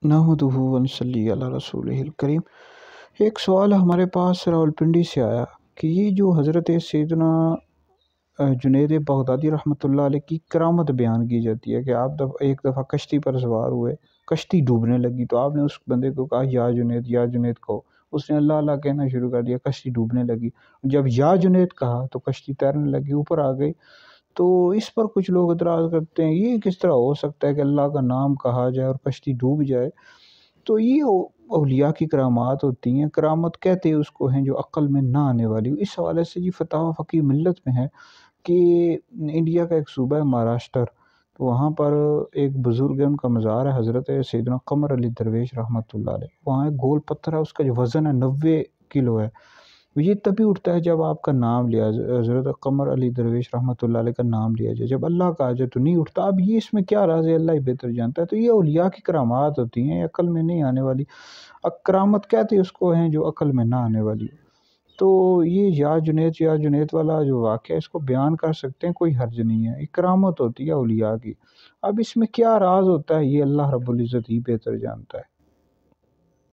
नहमदुहु व नसल्ली अला रसूलिहिल करीम। एक सवाल हमारे पास रावलपिंडी से आया कि ये जो हज़रत सैयदना जुनैद बगदादी रहमतुल्लाह अलैह की करामत बयान की जाती है कि आप एक दफ़ा कश्ती पर सवार हुए, कश्ती डूबने लगी तो आपने उस बंदे को कहा या जुनैद कहो। उसने अल्लाह अल्लाह कहना शुरू कर दिया, कश्ती डूबने लगी। जब या जुनैद कहा तो कश्ती तैरने लगी, ऊपर आ गई। तो इस पर कुछ लोग एतराज़ करते हैं, ये किस तरह हो सकता है कि अल्लाह का नाम कहा जाए और कश्ती डूब जाए। तो ये औलिया की करामात होती हैं। करामत कहते हैं उसको हैं जो अक्ल में ना आने वाली। इस हवाले से जी फतावा फ़क़ीह मिल्लत में है कि इंडिया का एक सूबा है महाराष्ट्र, तो वहाँ पर एक बुज़ुर्ग है, उनका मज़ार है, हज़रत सैयदना क़मर अली दरवेश रहमतुल्लाह अलैह। वहाँ एक गोल पत्थर है, उसका जो वज़न है 90 किलो है। ये तभी उठता है जब आपका नाम लिया जाए, हज़रत क़मर अली दरवेश रहमतुल्लाह अलैह का नाम लिया जाए। जब अल्लाह कहा जाए तो नहीं उठता। अब ये इसमें क्या राज़ है, अल्लाह ही बेहतर जानता है। तो ये औलिया की करामात होती हैं, अक़ल में नहीं आने वाली। करामत कहते हैं उसको हैं जो अक़ल में ना आने वाली। तो ये या जुनैद वाला जो वाक़या है इसको बयान कर सकते हैं, कोई हर्ज नहीं है। ये करामत होती है औलिया की। अब इसमें क्या राज़ होता है ये अल्लाह रब्बुल इज़्ज़त ही बेहतर जानता है।